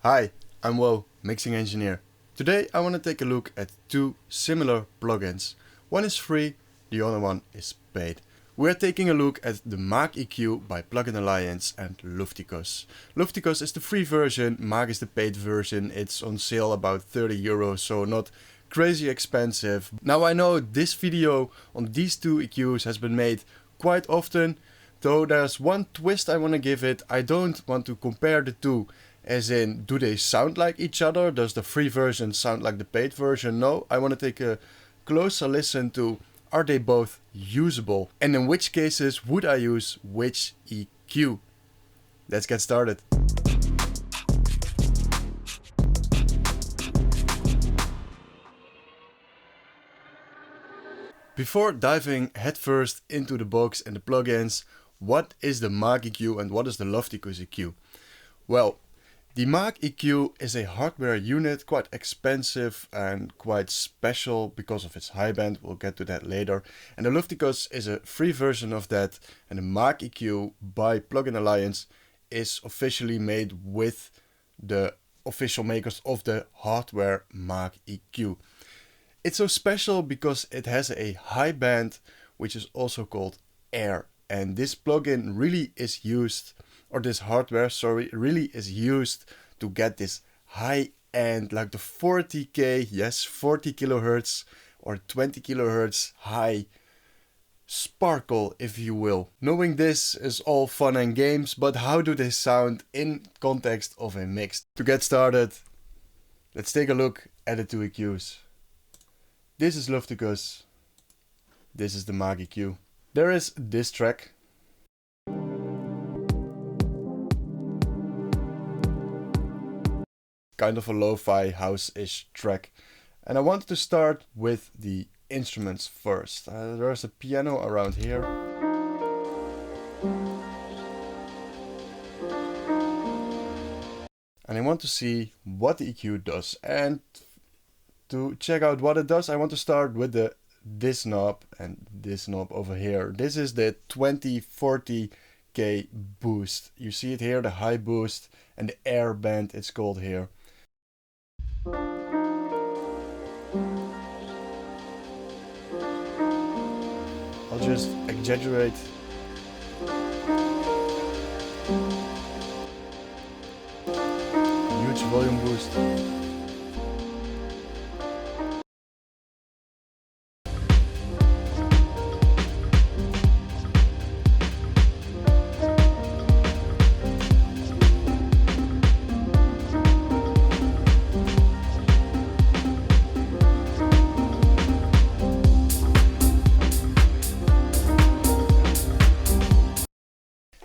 Hi, I'm Wo, mixing engineer. Today I want to take a look at two similar plugins. One is free, the other one is paid. We're taking a look at the Mäag EQ by Plugin Alliance and Luftikus. Luftikus is the free version, Mäag is the paid version. It's on sale about 30 euros, so not crazy expensive. Now I know this video on these two EQs has been made quite often, though there's one twist I want to give it. I don't want to compare the two as in, do they sound like each other? Does the free version sound like the paid version? No, I want to take a closer listen to, are they both usable? And in which cases would I use which EQ? Let's get started. Before diving headfirst into the box and the plugins, what is the Mäag EQ and what is the Luftikus EQ? Well, the Mäag EQ is a hardware unit, quite expensive and quite special because of its high band. We'll get to that later. And the Luftikus is a free version of that. And the Mäag EQ by Plugin Alliance is officially made with the official makers of the hardware Mäag EQ. It's so special because it has a high band, which is also called air. And this plugin really is used, or this hardware, sorry, really is used to get this high end, like the 40k, yes, 40 kilohertz or 20 kilohertz high sparkle, if you will. Knowing this is all fun and games, but how do they sound in context of a mix? To get started, let's take a look at the two EQs. This is Luftikus, this is the Mäag EQ. There is this track. Kind of a lo-fi house-ish track. And I wanted to start with the instruments first. There's a piano around here. And I want to see what the EQ does. And to check out what it does, I want to start with this knob and this knob over here. This is the 2040k boost. You see it here, the high boost and the air band it's called here. I'll just exaggerate. Huge volume boost.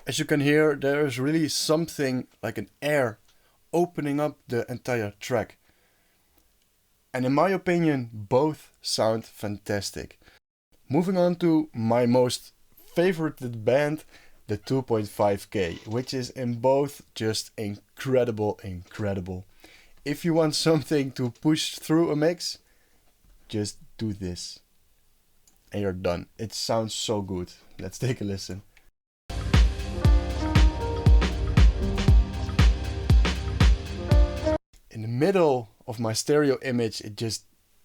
As you can hear, there is really something like an air opening up the entire track. And in my opinion, both sound fantastic. Moving on to my most favorited band, the 2.5k, which is in both just incredible. If you want something to push through a mix, just do this. And you're done. It sounds so good. Let's take a listen. In the middle of my stereo image, it just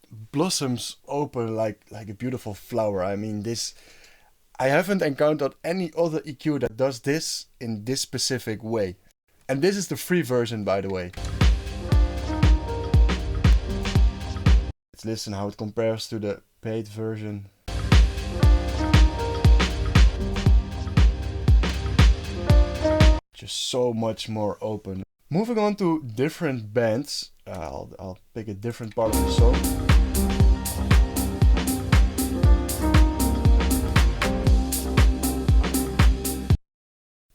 blossoms open like a beautiful flower. I mean, I haven't encountered any other EQ that does this in this specific way. And this is the free version, by the way. Let's listen how it compares to the paid version. Just so much more open. Moving on to different bands, I'll pick a different part of the song.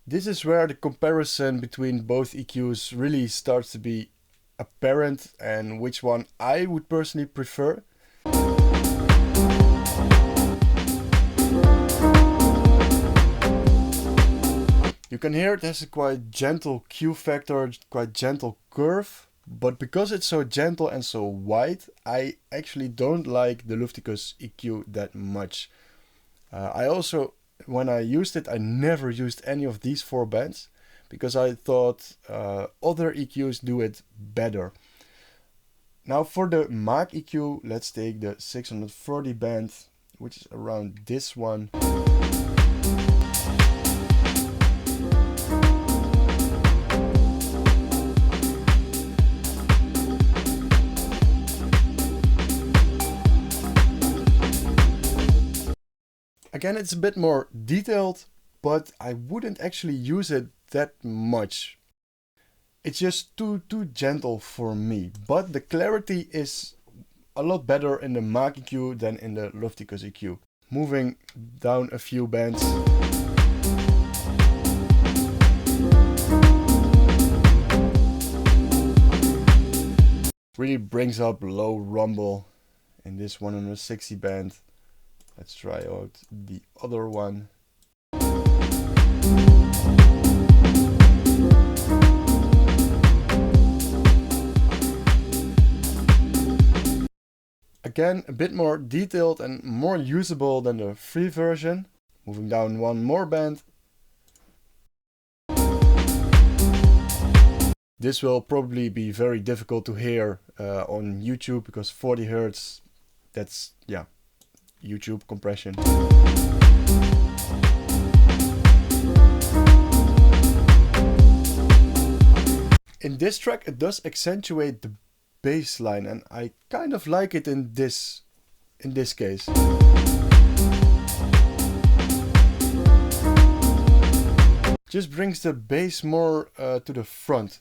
This is where the comparison between both EQs really starts to be apparent and which one I would personally prefer. You can hear it has a quite gentle Q factor, quite gentle curve, but because it's so gentle and so wide, I actually don't like the Luftikus EQ that much. I also, when I used it, I never used any of these four bands, because I thought other EQs do it better. Now for the Mäag EQ, let's take the 640 band, which is around this one. Again, it's a bit more detailed, but I wouldn't actually use it that much. It's just too gentle for me, but the clarity is a lot better in the Mäag EQ than in the Luftikus EQ. Moving down a few bands. Really brings up low rumble in this 160 band. Let's try out the other one. Again, a bit more detailed and more usable than the free version. Moving down one more band. This will probably be very difficult to hear on YouTube because 40 Hz, that's, yeah, YouTube compression. In this track it does accentuate the bass line, and I kind of like it in this case. Just brings the bass more to the front,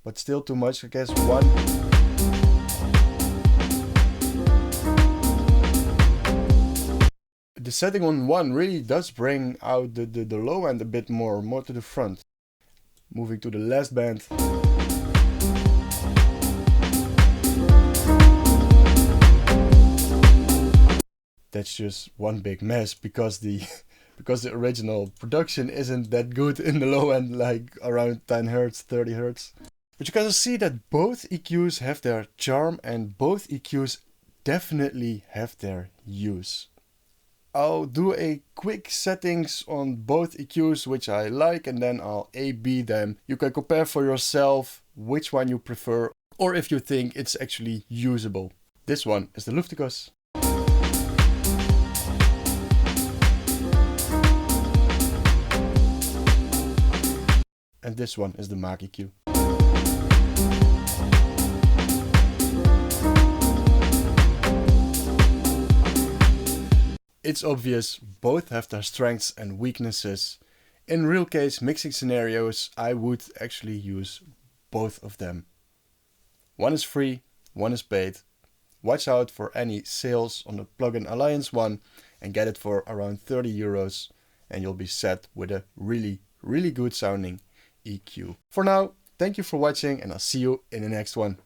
but still too much, I guess. One. The setting on 1 really does bring out the low end a bit more to the front. Moving to the last band. That's just one big mess because the original production isn't that good in the low end, like around 10 Hz, 30 Hz. But you can see that both EQs have their charm and both EQs definitely have their use. I'll do a quick settings on both EQs which I like, and then I'll A/B them. You can compare for yourself which one you prefer, or if you think it's actually usable. This one is the Luftikus. And this one is the Mäag EQ. It's obvious, both have their strengths and weaknesses. In real case mixing scenarios, I would actually use both of them. One is free, one is paid. Watch out for any sales on the Plugin Alliance one and get it for around 30 euros, and you'll be set with a really good sounding EQ. For now, thank you for watching, and I'll see you in the next one.